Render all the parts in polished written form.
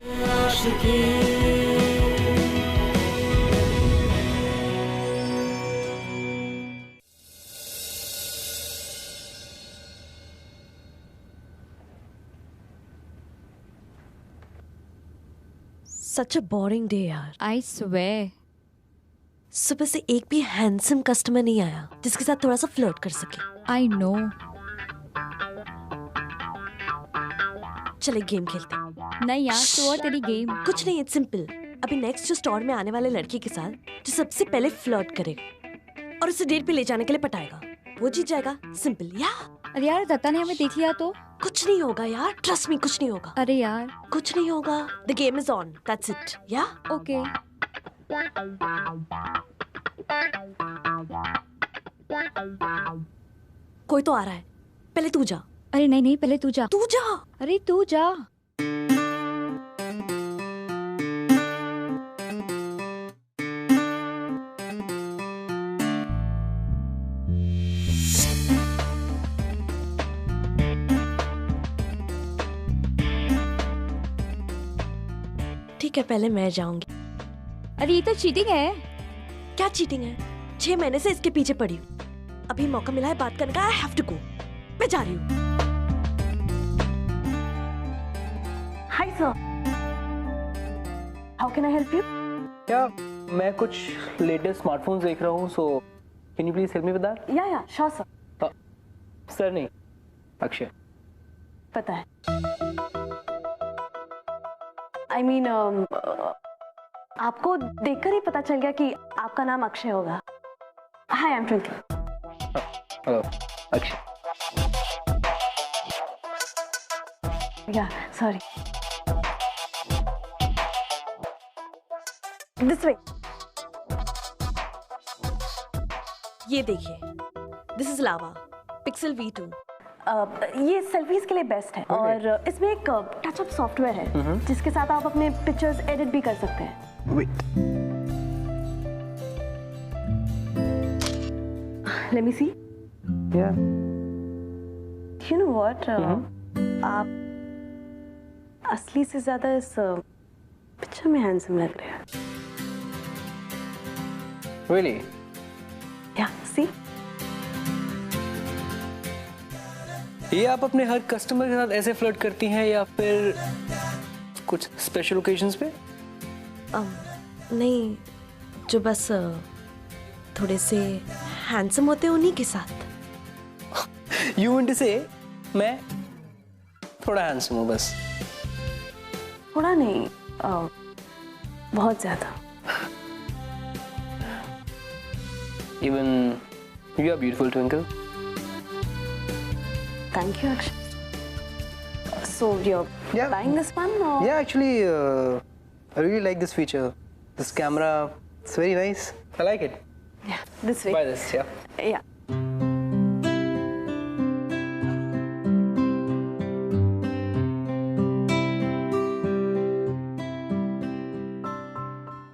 Such a boring day यार। I swear. सुबह से एक भी हैंडसम कस्टमर नहीं आया जिसके साथ थोड़ा सा फ्लर्ट कर सके। I know. चले गेम खेलते हैं। नहीं यार, तो और तेरी गेम। कुछ नहीं, इट्स सिंपल। अभी नेक्स्ट जो स्टोर में आने वाले लड़के के साथ जो सबसे पहले फ्लर्ट करेगा और उसे डेट पे ले जाने के लिए पटाएगा, वो जीत जाएगा। सिंपल या। अरे यार, दत्ता ने हमें देख लिया तो? कुछ नहीं होगा यार, ट्रस्ट मी, कुछ नहीं होगा। अरे यार, कुछ नहीं होगा। The game is on, that's it. या ओके। कोई तो आ रहा है, पहले तू जा। अरे नहीं नहीं, पहले तू जा। तू जा। अरे तू जा। ठीक है, पहले मैं जाऊंगी। अरे ये तो चीटिंग है। क्या चीटिंग है? 6 महीने से इसके पीछे पड़ी हूँ। अभी मौका मिला है बात करने का। I have to go. मैं जा रही हूँ। Hi sir, how can I help you? क्या मैं कुछ लेटेस्ट स्मार्टफोन्स देख रहा हूँ, so can you please help me with that? Yeah sure sir. Sir नहीं, अक्षय। पता है। आई मीन आपको देखकर ही पता चल गया कि आपका नाम अक्षय होगा। Hi, I am Twinkle. Hello Akshay. या सॉरी। This way. ये देखिए, this is lava pixel V2। ये सेल्फीज के लिए बेस्ट है और इसमें एक टचअप सॉफ्टवेयर है जिसके साथ आप अपने पिक्चर्स एडिट भी कर सकते हैं। Wait. Let me see. Yeah. You know what? आप असली से ज्यादा इस पिक्चर में हैंडसम लग रहे हैं। Really? Yeah, see? ये आप अपने हर कस्टमर के साथ ऐसे फ्लर्ट करती हैं या फिर कुछ स्पेशल ओकेजन्स पे? नहीं, जो बस थोड़े से हैंडसम होते हैं उन्हीं के साथ। You want to say मैं थोड़ा हैंडसम हूँ बस? थोड़ा नहीं, बहुत ज्यादा। Even you are beautiful, Twinkle. Thank you, Akshay. So you're buying this one or? Yeah, actually, I really like this feature. This camera, it's very nice. I like it. Yeah, this way. Buy this, yeah. Yeah.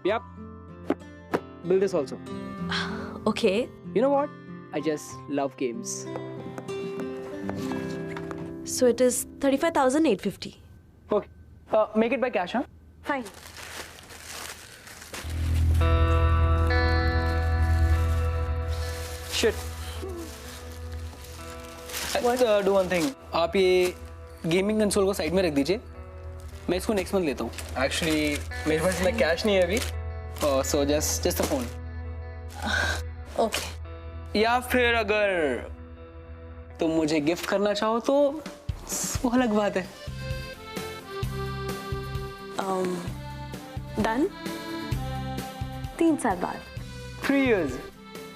Yep. Build this also. Okay. You know what? I just love games. So it is 35,850. Okay. Make it by cash, huh? Fine. Shit. Let's do one thing. आप ये gaming console को side में रख दीजिए, मैं इसको next month लेता हूँ। एक्चुअली मेरे पास इतना कैश नहीं है अभी, so just the phone. Okay. या फिर अगर तुम मुझे गिफ्ट करना चाहो तो वो अलग बात है। डन। 3 साल बाद। 3 years?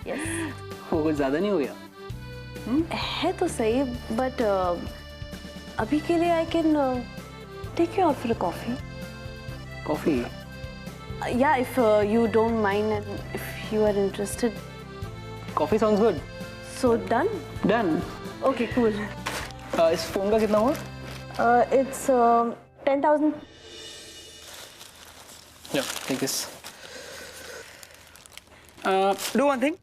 Yes. वो कुछ ज्यादा नहीं हो गया? है तो सही, बट अभी के लिए I can take you out for a coffee. Coffee? या if you don't mind and if you are interested. Coffee sounds good. So done? Done. Okay, cool. इस फोन का कितना हुआ? It's 10,000. Yeah, take this. Do one thing.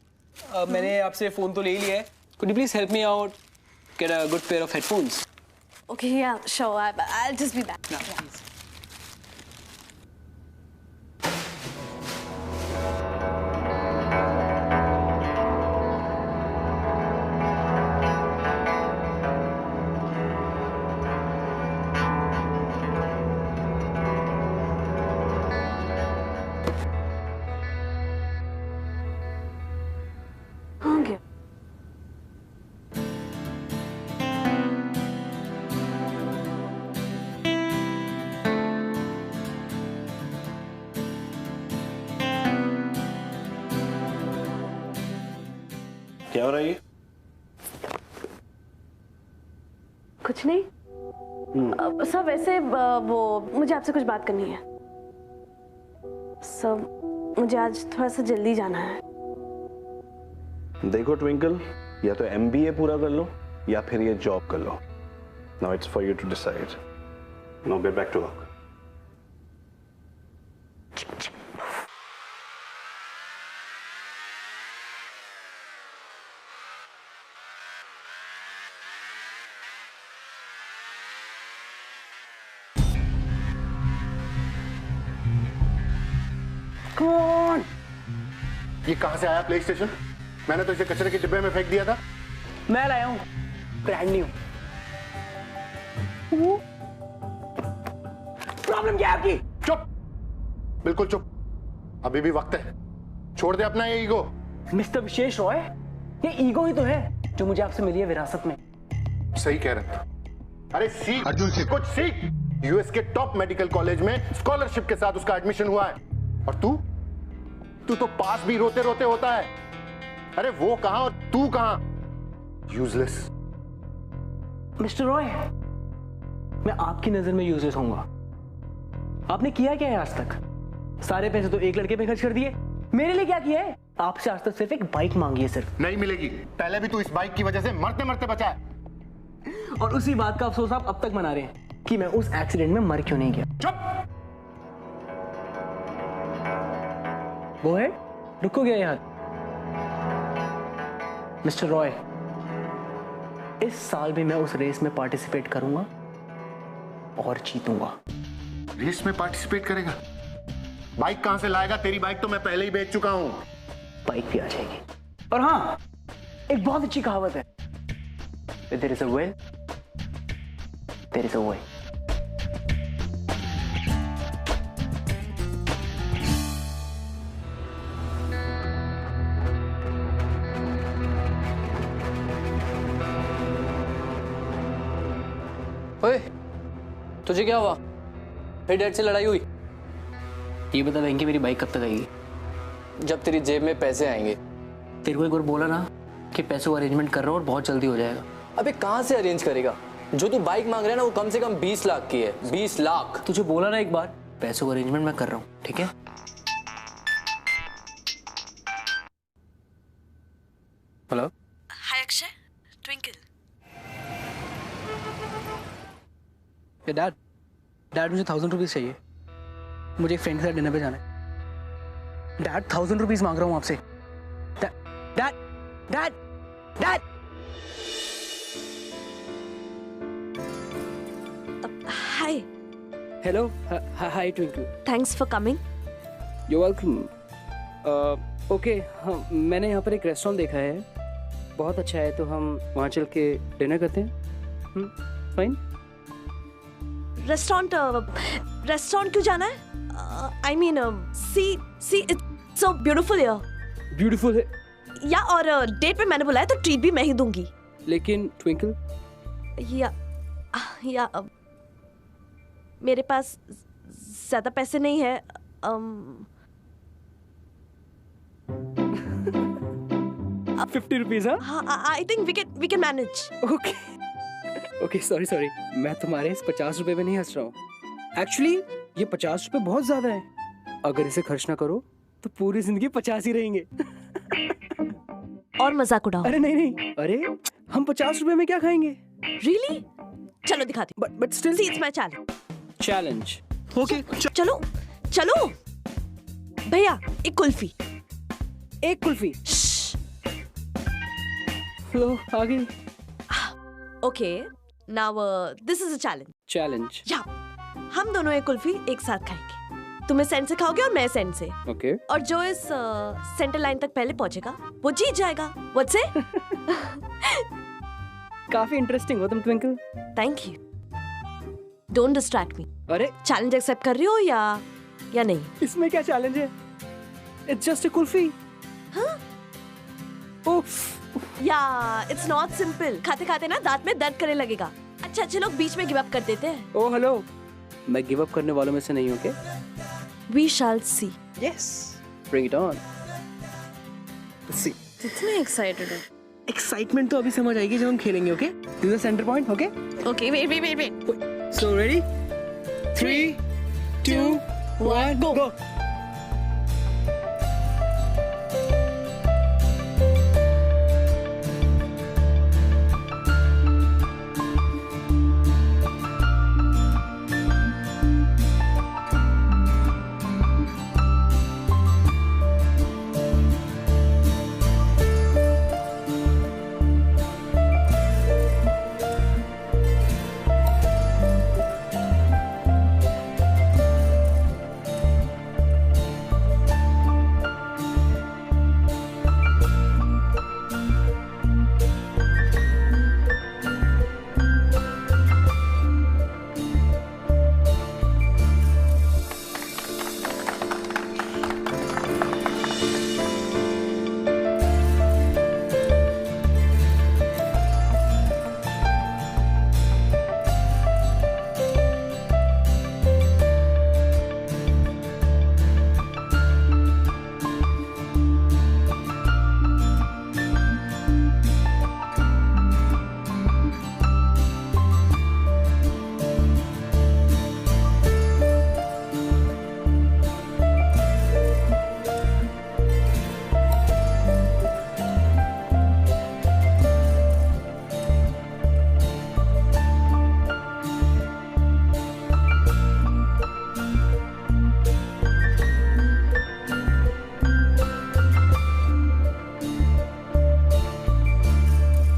मैंने आपसे phone तो ले लिया है. Could you please help me out? Get a good pair of headphones. Okay, yeah, sure. I'll just be back. No, please. क्या हो रहा है ये? कुछ नहीं सर, वैसे वो मुझे आपसे कुछ बात करनी है सर। मुझे आज थोड़ा सा जल्दी जाना है। देखो ट्विंकल, या तो MBA पूरा कर लो या फिर ये जॉब कर लो। Now it's for you to decide. Now get back to work. कौन? ये कहां से आया प्ले स्टेशन? मैंने तो इसे कचरे के डिब्बे में फेंक दिया था। मैं लाया हूँ, ब्रांड न्यू। प्रॉब्लम क्या है आपकी? चुप, बिल्कुल चुप। अभी भी वक्त है, छोड़ दे अपना ये ईगो। मिस्टर विशेष रॉय, ये ईगो ही तो है जो मुझे आपसे मिली है विरासत में। सही कह रहे हो। अरे सीख अर्जुन से कुछ सीख। यूएस के टॉप मेडिकल कॉलेज में स्कॉलरशिप के साथ उसका एडमिशन हुआ है, और तू तो पास भी रोते रोते होता है। अरे वो कहां और तू कहां? यूजलेस। मिस्टर रॉय, मैं आपकी नजर में यूजलेस होऊंगा। आपने किया क्या है आज तक? सारे पैसे तो एक लड़के पे खर्च कर दिए। मेरे लिए क्या किया है? आपसे आज तक सिर्फ एक बाइक मांगी है, सिर्फ। नहीं मिलेगी। पहले भी तू इस बाइक की वजह से मरते मरते बचा है। और उसी बात का अफसोस आप अब तक मना रहे हैं कि मैं उस एक्सीडेंट में मर क्यों नहीं गया। चुप। वो है, रुको गया यार। मिस्टर रॉय, इस साल भी मैं उस रेस में पार्टिसिपेट करूंगा और जीतूंगा। रेस में पार्टिसिपेट करेगा? बाइक कहां से लाएगा? तेरी बाइक तो मैं पहले ही बेच चुका हूं। बाइक भी आ जाएगी। और हाँ, एक बहुत अच्छी कहावत है, there is a will, there is a way. ओए, तुझे क्या हुआ? फिर डैड से लड़ाई हुई? ये बता वेंकी, मेरी बाइक कब तक आएगी? जब तेरी जेब में पैसे आएंगे। तेरे को एक बार बोला ना कि पैसों का अरेंजमेंट कर रहा हूँ और बहुत जल्दी हो जाएगा। अबे कहाँ से अरेंज करेगा? जो तू बाइक मांग रहा है ना, वो कम से कम 20 लाख की है। 20 लाख। तुझे बोला ना एक बार, पैसों का अरेंजमेंट मैं कर रहा हूँ, ठीक है? हेलो, हाय अक्षय, ट्विंकल। डैड मुझे 1000 रुपीज चाहिए। मुझे एक फ्रेंड के साथ डिनर पे जाना है। डैड 1000 रुपीज मांग रहा हूँ आपसे। Dad dad dad. Hi. Hello, hi twinkle. Thanks for coming. You welcome. Okay, हाँ, मैंने यहाँ पर एक रेस्टोरेंट देखा है, बहुत अच्छा है, तो हम वहाँ चल के डिनर करते हैं। फाइन। रेस्टोरेंट क्यों जाना है? I mean see it's so beautiful here. Beautiful है या, और डेट पे मैंने बुलाया तो ट्रीट भी मैं ही दूंगी। लेकिन ट्विंकल, या मेरे पास ज्यादा पैसे नहीं है। 50 रुपीज? हाँ, I think we can manage. Okay, sorry, मैं तुम्हारे इस 50 रुपए में नहीं हंस रहा हूँ। एक्चुअली ये 50 रुपए बहुत ज्यादा है। अगर इसे खर्च ना करो तो पूरी जिंदगी 50 ही रहेंगे। और मजाक उड़ाओ। अरे नहीं, अरे हम 50 रुपए में क्या खाएंगे? रियली? चलो दिखाती हूँ। But still see it's my challenge. Okay, चलो चलो। भैया एक कुल्फी। एक कुल्फी। लो, आ गई। Okay, now this is a challenge. या, हम दोनों एक कुल्फी एक साथ खाएंगे। तुम इस एंड से खाओगे और मैं इस एंड से। ओके। और जो इस सेंटर लाइन तक पहले पहुंचेगा वो जीत जाएगा। What's it? काफी इंटरेस्टिंग हो तुम twinkle. Thank you. Don't distract मी। अरे चैलेंज एक्सेप्ट कर रही हो या नहीं? इसमें क्या चैलेंज है? It's just a kulfi. हाँ? उफ। या, इट्स नॉट सिंपल। खाते खाते ना दांत में दर्द करने लगेगा। अच्छे लोग बीच में गिव अप कर देते हैं। ओह हेलो, मैं गिव अप करने वालों में से नहीं हूँ क्या? We shall see. Yes, bring it on. Let's see. कितने एक्साइटेड हो? एक्साइटमेंट तो अभी समझ आएगी जब हम खेलेंगे. Okay, this is centre point. Okay Okay, wait. So ready 3 2 1 गो.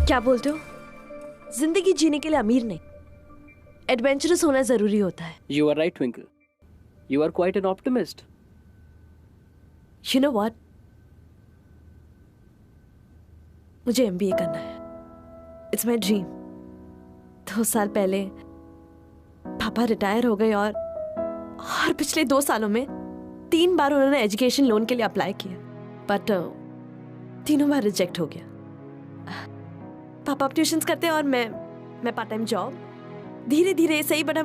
क्या बोलते हो? जिंदगी जीने के लिए अमीर नहीं, एडवेंचरस होना जरूरी होता है. You are right, Twinkle. You are quite an optimist. You know what? मुझे MBA करना है. It's my dream. 2 साल पहले पापा रिटायर हो गए और पिछले 2 सालों में 3 बार उन्होंने एजुकेशन लोन के लिए अप्लाई किया, बट तीनों बार रिजेक्ट हो गया. पापा अब ट्यूशंस करते हैं और मैं पार्ट टाइम जॉब. धीरे धीरे सही, बट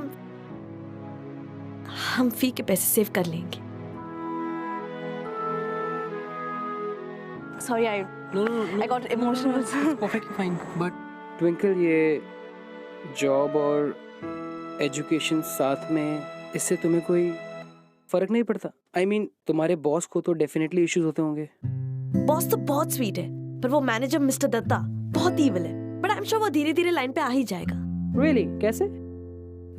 हम फी के पैसे सेव कर लेंगे. Sorry, I got emotional. Perfectly fine. But Twinkle, ये जॉब और एजुकेशन साथ में, इससे तुम्हें कोई फर्क नहीं पड़ता? I mean, तुम्हारे बॉस को तो डेफिनेटली इश्यूज होते होंगे. बॉस तो बहुत स्वीट है, पर वो मैनेजर मिस्टर दत्ता बहुत ईविल है. बट आई एम श्योर वो धीरे धीरे लाइन पे आ ही जाएगा. Really? कैसे?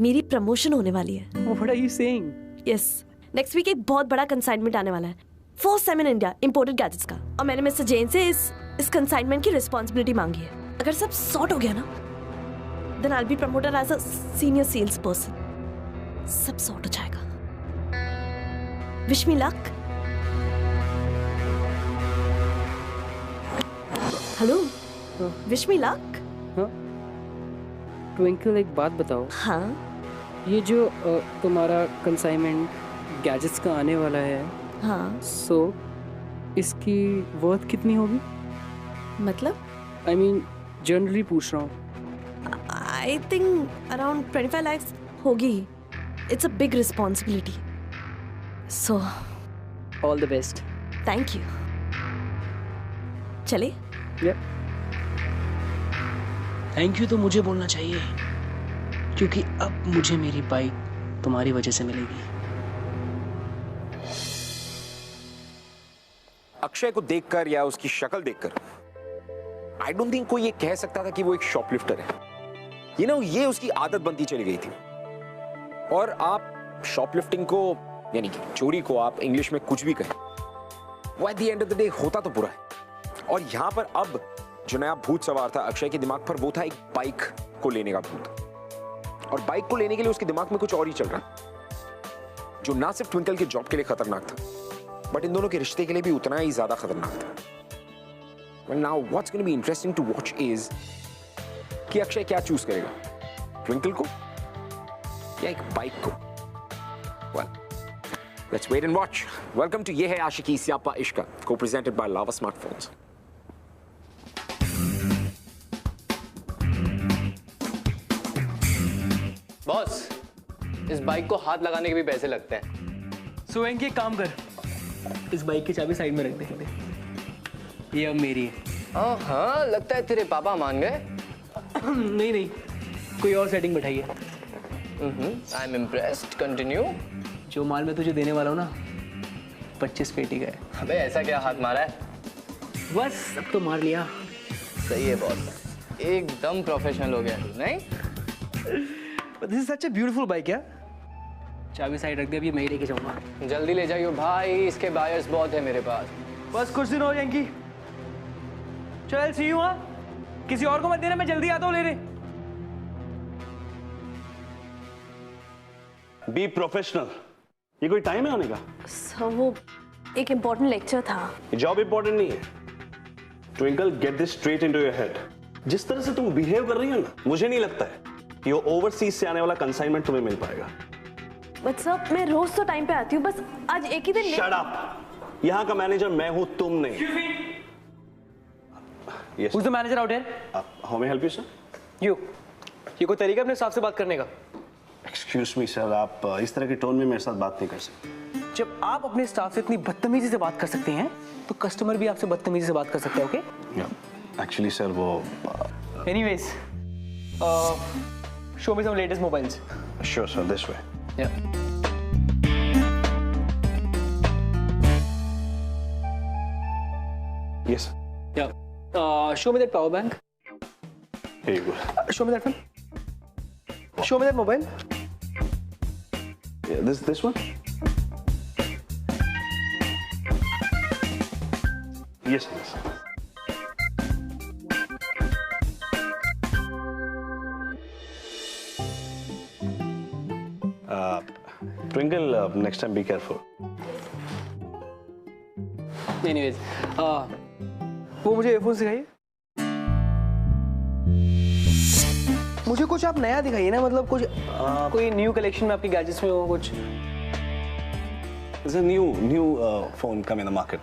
मेरी प्रमोशन होने वाली है. What are you saying? Yes. Next week एक बहुत बड़ा कंसाइनमेंट आने वाला है. First time in India imported gadgets का. और मैंने मिस्टर जैन से इस कंसाइनमेंट की रिस्पॉन्सिबिलिटी मांगी है. अगर सब सॉर्ट हो गया ना, then I will be promoted as a senior sales person. सब सॉर्ट हो जाएगा. Wish me luck. Hello, wish me luck. Twinkle, एक बात बताओ. हाँ ये जो तुम्हारा कंसाइनमेंट गैजेट्स का आने वाला है, हाँ, सो इसकी वर्थ कितनी होगी? मतलब आई मीन जनरली पूछ रहा हूँ. आई थिंक अराउंड 25 lakhs होगी. It's a big responsibility. So all the best. Thank you. चले. थैंक यू तो मुझे बोलना चाहिए, क्योंकि अब मुझे मेरी बाइक तुम्हारी वजह से मिलेगी. अक्षय को देखकर या उसकी शक्ल देखकर आई डोंट थिंक कोई ये कह सकता था कि वो एक शॉपलिफ्टर है. ये उसकी आदत बनती चली गई थी. और आप शॉपलिफ्टिंग को, यानी कि चोरी को, आप इंग्लिश में कुछ भी कहें, वो at the end of the day होता तो बुरा है. और यहां पर अब जो नया भूत सवार था अक्षय के दिमाग पर, वो था एक बाइक को लेने का भूत. और बाइक को लेने के लिए उसके दिमाग में कुछ और ही चल रहा, जो ना सिर्फ ट्विंकल के जॉब के लिए खतरनाक था, बट इन दोनों के रिश्ते के लिए भी उतना ही ज्यादा खतरनाक था. Well, now what's going to be interesting to watch is कि अक्षय क्या चूज करेगा, ट्विंकल को या एक बाइक को. Well, let's wait and watch. Welcome to ये है आशिकी सियापा इश्क, co-presented by Lava Smartphones. Boss, इस बाइक को हाथ लगाने के भी पैसे लगते हैं. सो वेंकी, एक काम कर, इस बाइक की चाबी साइड में रख दे. ये अब मेरी है. हाँ, लगता है तेरे पापा मान गए। नहीं नहीं, कोई और सेटिंग बैठाइए। I am impressed, continue. जो माल मैं तुझे देने वाला हूँ ना, 25 पेटी का है। अबे ऐसा क्या हाथ मारा है? बस अब तो मार लिया। सही है बॉस, एकदम प्रोफेशनल हो गया तू, नहीं? This is such a beautiful bike यार। चाबी साइड रख दे, अभी मैं ही लेके जाऊंगा। जल्दी ले जाइयो भाई, इसके बायर्स बहुत है मेरे पास। बस कुछ दिन हो जाएंगी। चल सी यू। हाँ, किसी और को मत देना, मैं जल्दी आता हूँ लेने। Be professional. ये कोई टाइम है आने का? सर वो एक इम्पोर्टेंट लेक्चर था। ये जॉब इंपॉर्टेंट नहीं है। Twinkle, get this straight into your head. जिस तरह से तुम बिहेव कर रही हो ना, मुझे नहीं लगता है कि वो ओवरसीज से आने वाला कंसाइनमेंट तुम्हें मिल पाएगा। बट सर मैं रोज तो टाइम पे आती हूँ, बस आज एक ही दिन शट अप। यहाँ का मैनेजर मैं हूँ, तुम नहीं। Yes. Who's the manager out here? How may I help you, sir? You. ये कोई तरीका अपने स्टाफ से बात करने का? Excuse me, sir. आप इस तरह के टोन में मेरे साथ बात नहीं कर सकते। जब आप अपने स्टाफ से इतनी बदतमीजी से बात कर सकते हैं, तो कस्टमर भी आपसे बदतमीजी से बात कर सकते हैं, ओके? Yeah. Actually, sir, वो Anyways, show me some latest mobiles. Sure, sir. This way. Yeah. Yes, sir. Yeah. Show me that power bank. Here you go. Show me that one. Show me that mobile. Yeah, this one. Yes, yes. Twinkle, next time be careful. Anyways, वो मुझे earphone सिखाइए। मुझे कुछ आप नया दिखाइए ना, मतलब कुछ कोई न्यू कलेक्शन में आपकी गैजेट्स में हो कुछ। There's a new phone come in the market.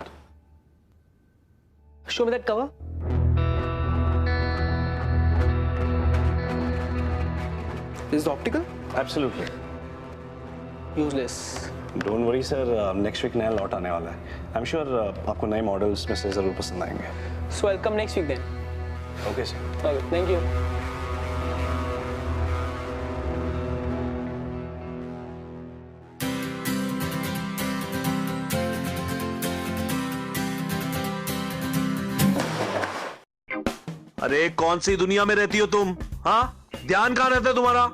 Show me that cover. This is optical? Absolutely. Useless. Don't worry, sir. Next week नया लॉट आने वाला है. I'm sure आपको नए मॉडल्स में से जरूर पसंद आएंगे. So I'll come next week then. Okay, sir. Okay, thank you. अरे कौन सी दुनिया में रहती हो तुम? हाँ, ध्यान कहाँ रहता है तुम्हारा?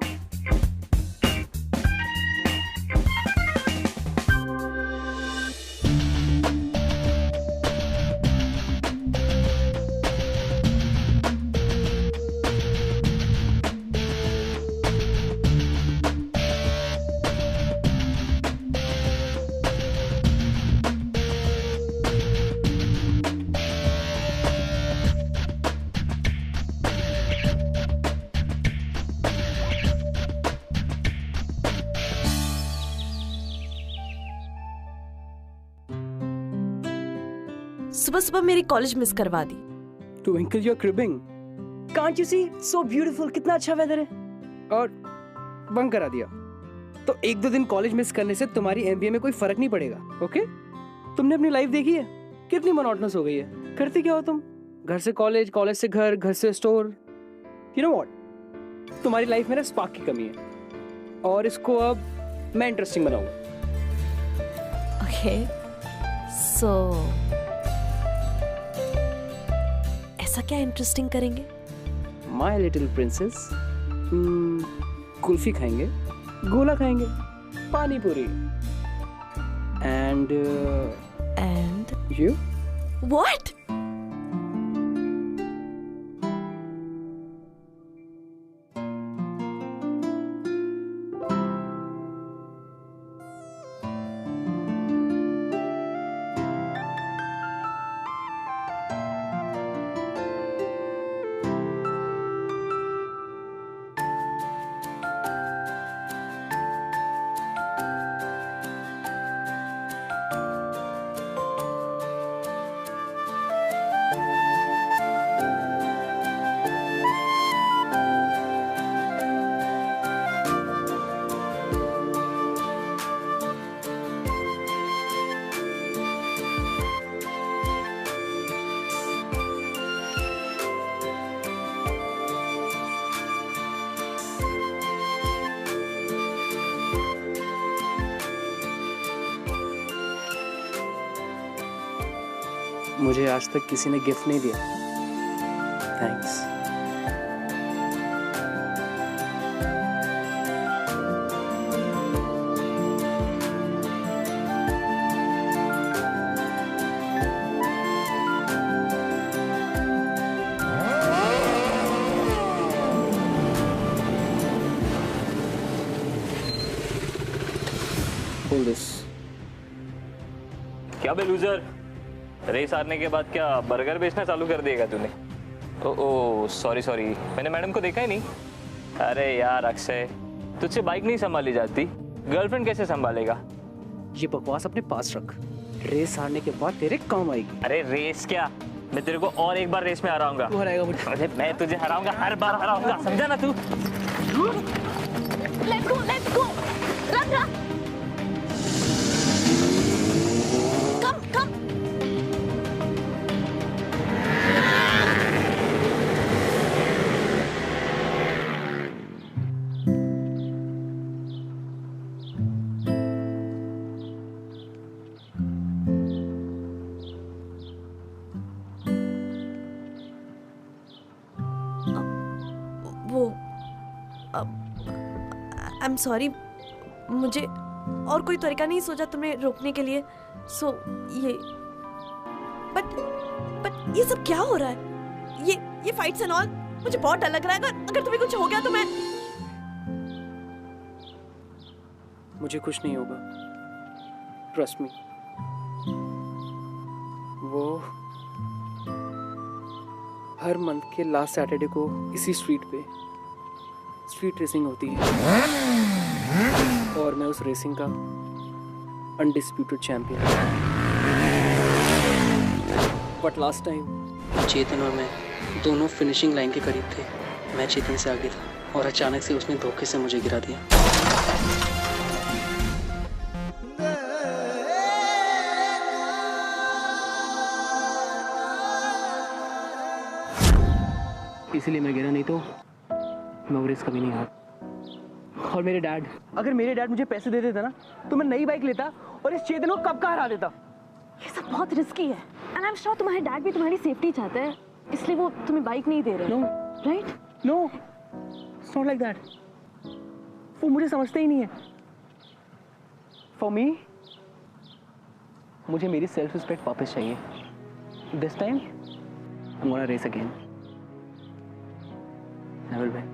सुबह सुबह मेरी कॉलेज मिस करवा दी। Twinkle, you're cribbing. Can't you see? So beautiful. कितना अच्छा वेदर है। और बंक करा दिया। तो एक दो दिन कॉलेज मिस करने से तुम्हारी एमबीए में कोई फर्क नहीं पड़ेगा, ओके? तुमने अपनी लाइफ देखी है? कितनी मोनोटोनस हो गई है। करते क्या हो तुम? घर से कॉलेज, कॉलेज से घर, घर से स्टोर। You know what? तुम्हारी लाइफ में ना स्पार्क की कमी है। और इसको अब मैं इंटरेस्टिंग बनाऊंगा। ओके, सो ऐसा क्या इंटरेस्टिंग करेंगे? माई लिटिल प्रिंसेस, कुल्फी खाएंगे, गोला खाएंगे, पानी पूरी, एंड यू व्हाट? मुझे आज तक किसी ने गिफ्ट नहीं दिया। थैंक्स। Hold this. क्या बे लूजर, रेस हारने के बाद क्या बर्गर बेचना चालू कर देगा तूने? ओ सॉरी सॉरी, मैंने मैडम को देखा ही नहीं। अरे यार अक्षय, तुझसे बाइक नहीं संभाली जाती, गर्लफ्रेंड कैसे संभालेगा? ये बकवास अपने पास रख, रेस हारने के बाद तेरे काम आएगी। अरे रेस क्या, मैं तेरे को और एक बार रेस में हराऊंगा। तू हराएगा मुझे? अरे मैं तुझे हराऊंगा, हर बार हराऊंगा, समझा ना तू? Let's go. Run. Come. I'm sorry, मुझे और कोई तरीका नहीं सोचा तुम्हें रोकने के लिए। सो ये बट ये सब क्या हो रहा है? ये फाइट्स एंड ऑल, मुझे बहुत डर लग रहा है। अगर तुम्हें कुछ हो गया तो मैं। मुझे कुछ नहीं होगा, ट्रस्ट मी। वो हर मंथ के लास्ट सैटरडे को इसी स्ट्रीट पे स्ट्रीट रेसिंग होती है और मैं उस रेसिंग का undisputed champion. But last time Chetan और मैं दोनों फिनिशिंग लाइन के करीब थे। मैं चेतन से आगे था और अचानक से उसने धोखे से मुझे गिरा दिया। इसीलिए मैं गिरा, नहीं तो मैं वो रेस कभी नहीं हारा। और मेरे डैड, अगर मेरे डैड मुझे पैसे दे देता ना तो मैं नई बाइक लेता और इस चेतन को कब का हरा देता। ये सब बहुत रिस्की है एंड आई एम श्योर तुम्हारे डैड भी तुम्हारी सेफ्टी चाहते हैं, इसलिए वो तुम्हें बाइक नहीं दे रहे। No right? No, it's not like that. वो मुझे समझते ही नहीं है। फॉर मी, मुझे मेरी सेल्फ रिस्पेक्ट वापस चाहिए। This time I am gonna race again. Never will.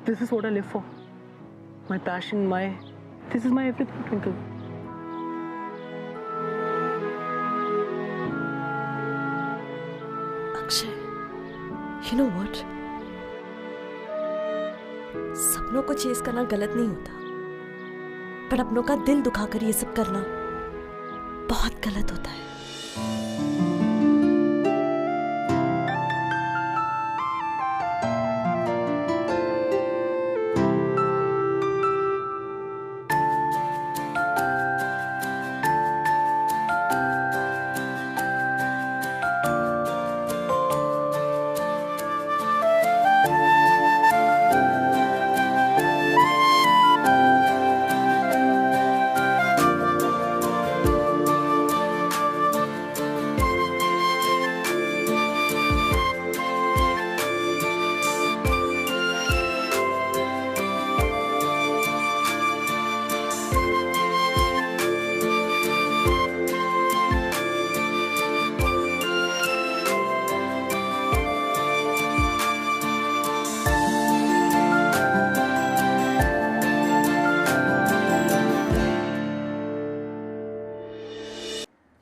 This is what I live for. My passion, this is my everything, Twinkle. Akshay, you know what? सपनों को चेस करना गलत नहीं होता, पर अपनों का दिल दुखाकर ये सब करना बहुत गलत होता है।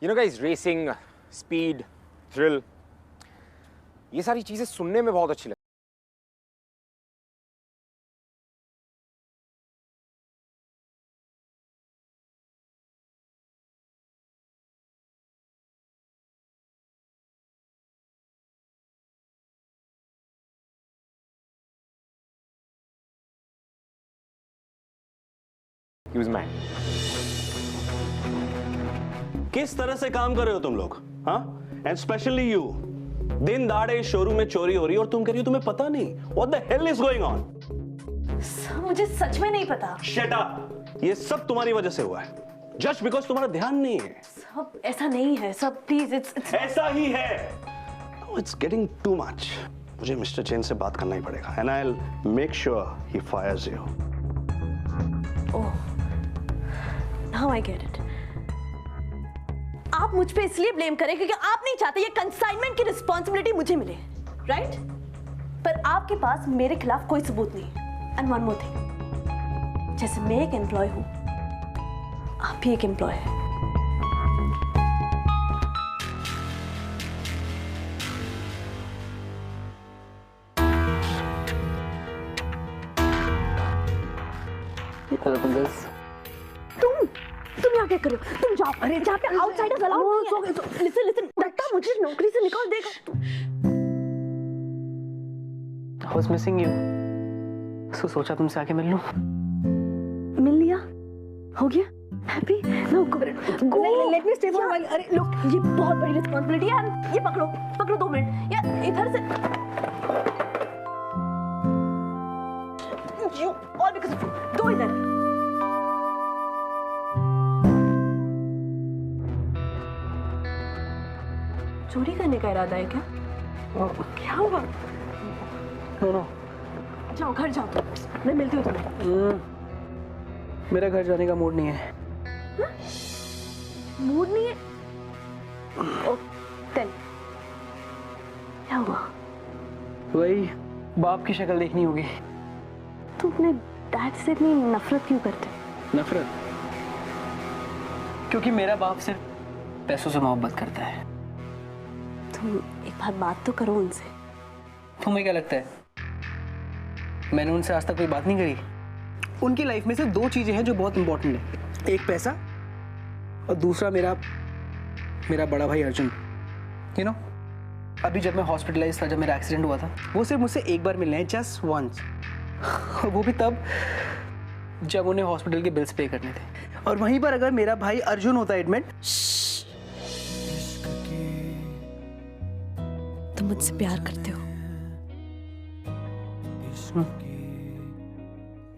You know guys, racing, speed, thrill, ये सारी चीजें सुनने में बहुत अच्छी लगती। He was mad. किस तरह से काम कर रहे हो तुम लोग? हाँ? एंड स्पेशली यू, दिन दाड़े शोरूम में चोरी हो रही है और तुम कह रही हो तुम्हें पता नहीं? What the hell is going on? मुझे सच में नहीं पता। Shut up! ये सब तुम्हारी वजह से हुआ है। जस्ट बिकॉज तुम्हारा ध्यान नहीं है। सब ऐसा नहीं है सब, प्लीज इट्स ऐसा ही है। It's getting too much. मुझे मिस्टर चेन से बात करना ही पड़ेगा and I will make sure he fires you. Oh, now I get it. आप मुझ पे इसलिए ब्लेम करें क्योंकि आप नहीं चाहते ये कंसाइनमेंट की रिस्पॉन्सिबिलिटी मुझे मिले, राइट? पर आपके पास मेरे खिलाफ कोई सबूत नहीं है। एंड वन मोर थिंग, जैसे मैं एक एम्प्लॉय हूं, आप भी एक एम्प्लॉय है। तुम यहाँ क्या कर रहे हो? तुम जाओ। अरे जहाँ पे आउटसाइडर्स अलाउड नहीं है। लिसन दत्ता मुझे नौकरी से निकाल देगा। I was missing you. So सोचा तुमसे आके मिल लूं। मिल लिया? हो गया? Happy? No go. Let me stay for while. अरे लुक, ये बहुत बड़ी रिस्पांसिबिलिटी है। ये पकड़ो 2 मिनट। यार इधर से। You all because of you. दो इधर। चोरी करने का इरादा है क्या? क्या हुआ? नो जाओ घर जाओ, मैं मिलती हूँ तुम्हें। मेरा घर जाने का मूड नहीं है। मूड नहीं है? ओह, देन क्या हुआ? वही बाप की शक्ल देखनी होगी। तुम अपने डैड से इतनी नफरत क्यों करते? नफरत? क्योंकि मेरा बाप सिर्फ पैसों से मोहब्बत करता है। तुम एक बार बात तो करो उनसे। तुम्हें क्या लगता है मैंने उनसे आज तक कोई बात नहीं करी? उनकी लाइफ में से 2 चीजें हैं जो बहुत इंपॉर्टेंट है, एक पैसा और दूसरा मेरा बड़ा भाई अर्जुन। यू नो, अभी जब मैं हॉस्पिटलाइज था, जब मेरा एक्सीडेंट हुआ था, वो सिर्फ मुझसे एक बार मिलने हैं, जस्ट वंस। वो भी तब जब उन्हें हॉस्पिटल के बिल्स पे करने थे। और वहीं पर अगर मेरा भाई अर्जुन होता एडमिट। तुम मुझसे प्यार करते हो।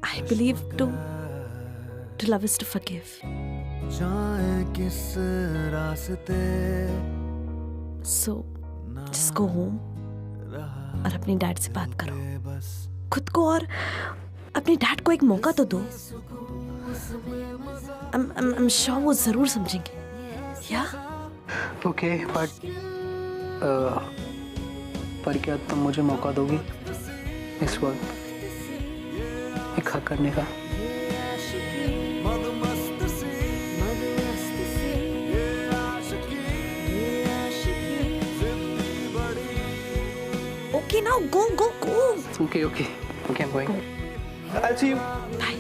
I believe to love is to forgive. किस रास्ते So just go home और अपने डैड से बात करो, खुद को और अपने डैड को एक मौका तो दो। I'm sure वो जरूर समझेंगे। या? ओके, पर क्या तुम मुझे मौका दोगी इस वक्त एक हक करने का? Okay, now go. Okay, I'm going. I'll see you. Bye.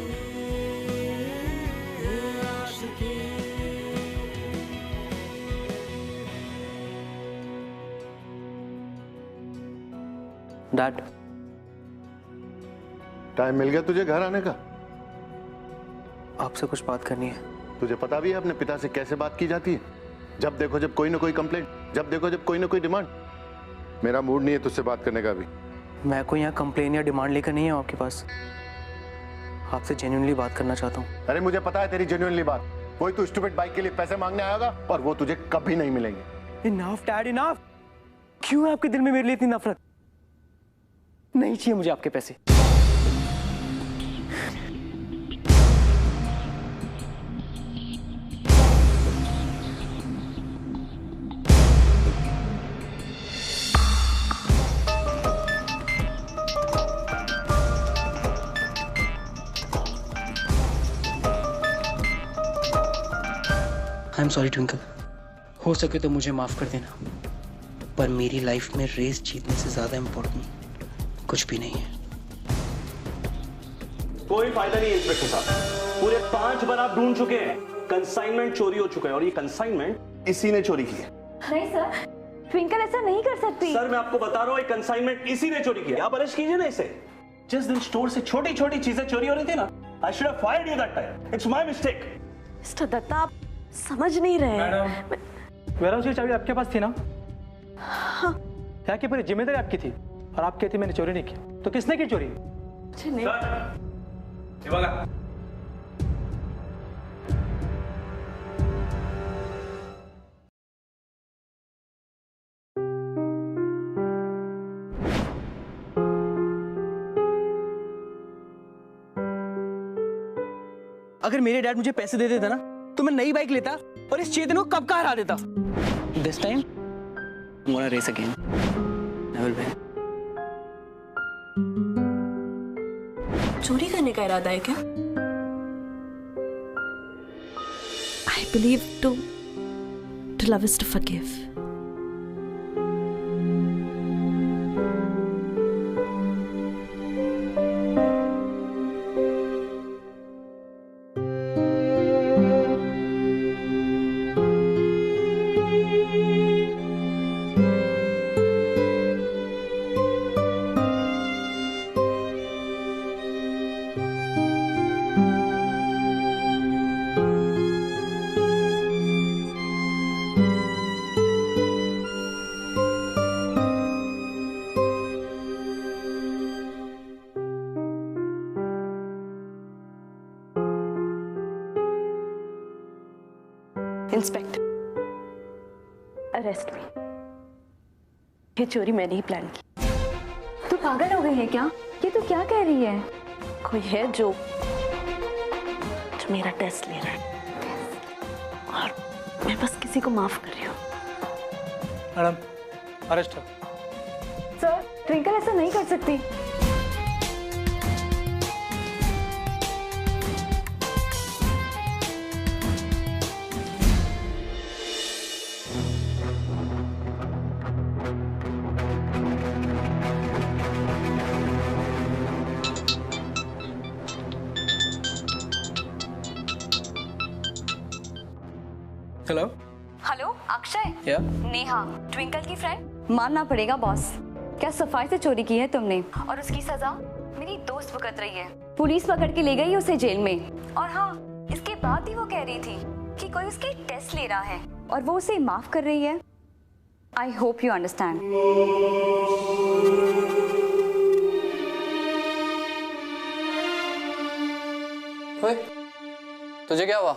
Dad, time मिल गया तुझे घर आने का? आपसे कुछ बात करनी है। तुझे पता भी है अपने पिता से कैसे बात की जाती है? जब देखो जब कोई ना कोई कंप्लेंट, जब देखो जब कोई ना कोई डिमांड। मेरा मूड नहीं है तुझसे बात करने का भी। मैं कोई यहाँ कंप्लेन या डिमांड लेकर नहीं हूँ आपके पास। आपसे जेन्युइनली बात करना चाहता हूँ। अरे मुझे पता है तेरी जेन्युइनली बात। वही तू स्टूपिड बाइक के लिए पैसे मांगने आएगा और वो तुझे कभी नहीं मिलेंगे। Enough dad, enough. क्यों है आपके दिल में मेरे लिए इतनी नफरत? नहीं चाहिए मुझे आपके पैसे। आई एम सॉरी ट्विंकल, हो सके तो मुझे माफ कर देना, पर मेरी लाइफ में रेस जीतने से ज्यादा इम्पोर्टेंट कुछ भी नहीं है। कोई फायदा नहीं इंस्पेक्टर साहब, पूरे 5 बार आप ढूंढ चुके हैं, कंसाइनमेंट चोरी हो चुका है और ये कंसाइनमेंट इसी ने चोरी की है। नहीं सर, ट्विंकल ऐसा नहीं कर सकती। सर मैं आपको बता रहा हूँ, ये कंसाइनमेंट इसी ने चोरी किया। आप अरेस्ट कीजिए ना इसे। जिस दिन स्टोर से छोटी छोटी चीजें चोरी हो रही थी ना, I should have fired you that time. It's my mistake. Mister Datta, आप समझ नहीं रहे हैं। वेयरहाउस की चाबी आपके पास थी ना? हाँ। यहाँ की पूरी जिम्मेदारी आपकी थी और आप कहती मैंने चोरी नहीं की, तो किसने की चोरी? मुझे नहीं। अगर मेरे डैड मुझे पैसे दे देता ना तो मैं नई बाइक लेता और इस चेतन को कब का हरा देता। This time I'm gonna race again. I will win. चोरी करने का इरादा है क्या? I believe to love is to forgive. Inspector, arrest me. ये चोरी मैंने ही प्लान की। तू पागल हो गई है क्या? ये तू क्या कह रही है? कोई है जो मेरा टेस्ट ले रहा है और मैं बस किसी को माफ कर रही हूँ। मैडम, अरेस्ट हो। सर, ट्विंकल ऐसा नहीं कर सकती। Hello hello Akshay. या नेहा, ट्विंकल की फ्रेंड। मानना पड़ेगा बॉस, क्या सफाई से चोरी की है तुमने, और उसकी सजा मेरी दोस्त भुगत रही है। पुलिस पकड़ के ले गई उसे जेल में, और हाँ, इसके बाद ही वो कह रही थी कि कोई उसके टेस्ट ले रहा है और वो उसे माफ कर रही है। I hope you understand. तुझे क्या हुआ?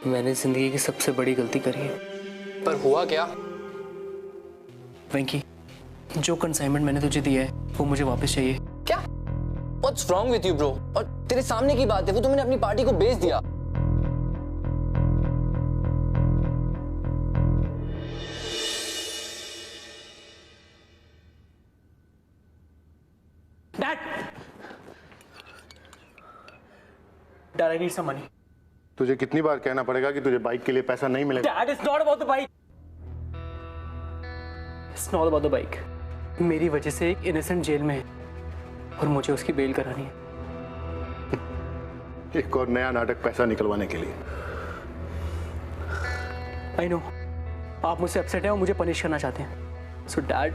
मैंने जिंदगी की सबसे बड़ी गलती करी है। पर हुआ क्या? वेंकी, जो कंसाइनमेंट मैंने तुझे दिया है वो मुझे वापस चाहिए। क्या? What's wrong with you, bro? और तेरे सामने की बात है, वो तो मैंने अपनी पार्टी को बेच दिया। Dad, I need some money. तुझे कितनी बार कहना पड़ेगा कि तुझे बाइक के लिए पैसा नहीं मिलेगा? Dad, it's not about the bike. It's not about the bike. मेरी वजह से एक इनोसेंट जेल में है और मुझे उसकी बेल करानी है। एक और नया नाटक पैसा निकलवाने के लिए। I know. आप मुझसे अपसेट हैं और मुझे पनिश करना चाहते हैं। So Dad,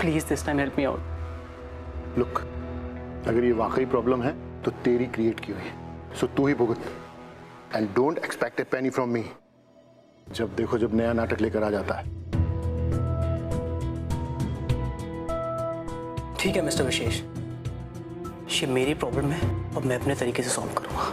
please this time help me out. Look, अगर ये वाकई प्रॉब्लम है तो तेरी क्रिएट की हुई है। So तू ही भुगत। And don't expect a penny from me. जब देखो जब नया नाटक लेकर आ जाता है। ठीक है मिस्टर विशेष, ये मेरी प्रॉब्लम है और मैं अपने तरीके से सॉल्व करूंगा।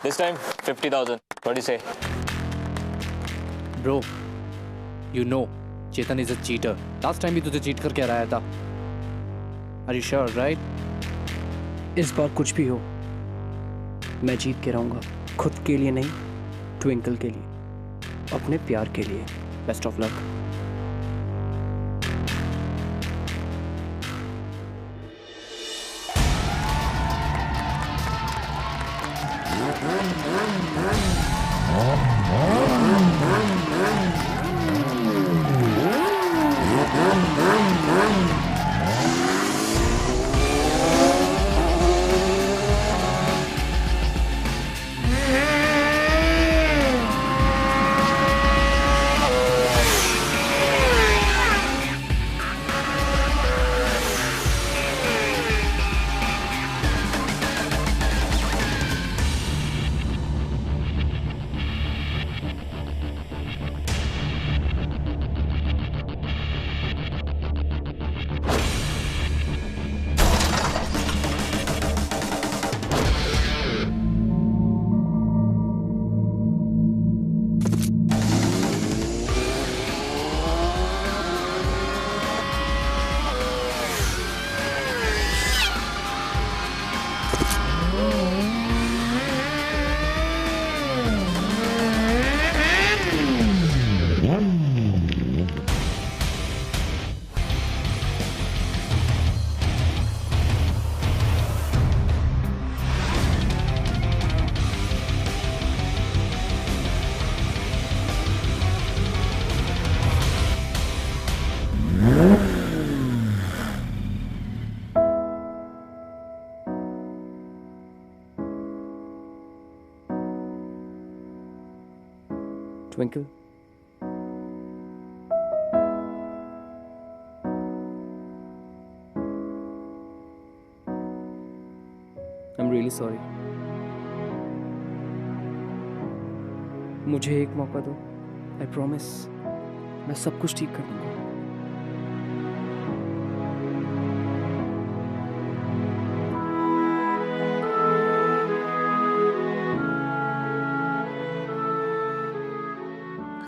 This time 50,000. What do you say? Bro, you know, Chetan is a cheater. Last time भी तुझे cheat करके हराया था. Are you sure, right? इस बार कुछ भी हो, मैं जीत के रहूंगा। खुद के लिए नहीं, ट्विंकल के लिए, अपने प्यार के लिए। Best of luck. Twinkle. I'm really sorry. मुझे एक मौका दो. I promise. मैं सब कुछ ठीक कर दूंगा.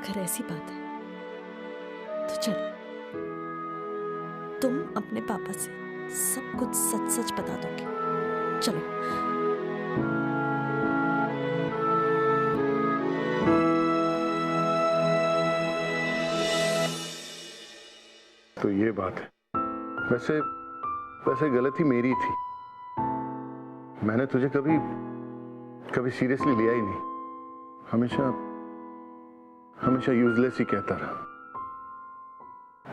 अगर ऐसी बात है तो चलो तुम अपने पापा से सब कुछ सच सच बता दोगे. चलो. तो ये बात है. वैसे गलती मेरी थी. मैंने तुझे कभी सीरियसली लिया ही नहीं. हमेशा यूजलेस ही कहता रहा.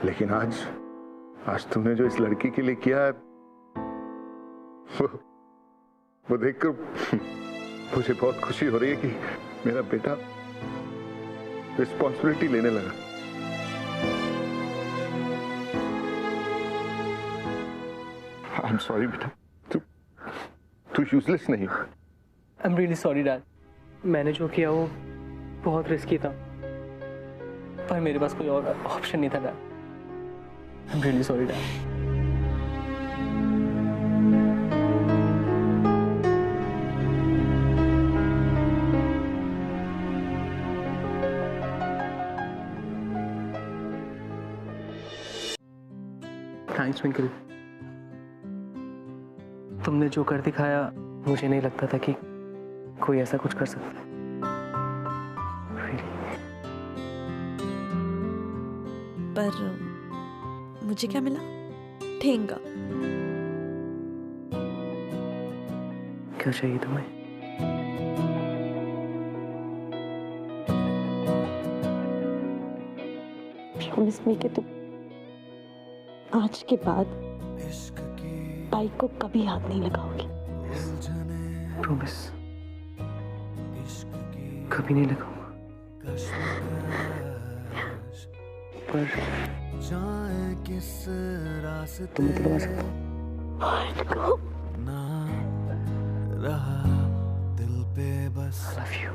लेकिन आज तूने जो इस लड़की के लिए किया है वो देखकर मुझे बहुत खुशी हो रही है कि मेरा बेटा रिस्पॉन्सिबिलिटी लेने लगा. आई एम सॉरी बेटा. तू यूजलेस नहीं. I am really sorry dad. मैंने जो किया वो बहुत रिस्की था, पर मेरे पास कोई और ऑप्शन नहीं था dad. I am really sorry dad. Thanks twinkle. तुमने जो कर दिखाया मुझे नहीं लगता था कि कोई ऐसा कुछ कर सकता है. पर मुझे क्या मिला? ठेंगा. क्या चाहिए तुम्हें? प्रॉमिस मी कि तुम आज के बाद बाइक को कभी हाथ नहीं लगाओगी. प्रॉमिस. कभी नहीं लगाऊंगा. पर तुम मतलब आ सकते हो. रहा दिल पे बस. I love you.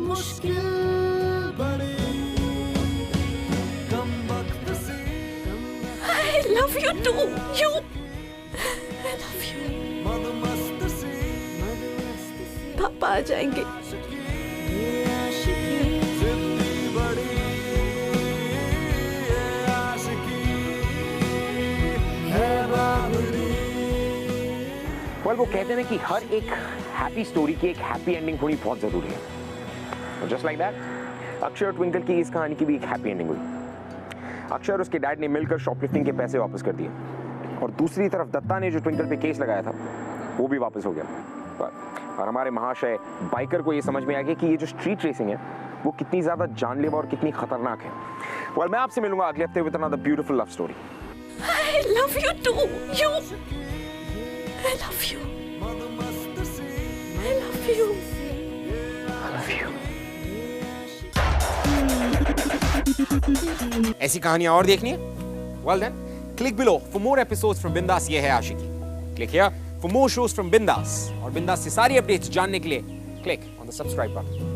मुश्किल बड़ी कम वक्त से. I love you too. You. I love you. मदमस्त से पापा आ जाएंगे. Well, वो कहते हैं कि हर एक हैप्पी स्टोरी की एक हैप्पी एंडिंग होनी बहुत जरूरी है. जस्ट लाइक दैट अक्षय और ट्विंकल की इस कहानी की भी एक हैप्पी एंडिंग हुई. अक्षय और उसके डैड ने मिलकर शॉपलिफ्टिंग के पैसे वापस कर दिए और दूसरी तरफ दत्ता ने जो ट्विंकल पे केस लगाया था वो भी वापस हो गया. और हमारे महाशय बाइकर को ये समझ में आ गया कि ये जो स्ट्रीट रेसिंग है वो कितनी ज्यादा जानलेवा और कितनी खतरनाक है. Well, मैं आपसे मिलूंगा अगले हफ्ते with another beautiful love story. I love you too. You. I love you. I love you. I love you. ऐसी कहानियां और देखनी है? Well then, click below for more episodes from Bindas ये है आशिकी. Click here for more shows from Bindas और Bindas से सारी अपडेट्स जानने के लिए click on the subscribe button.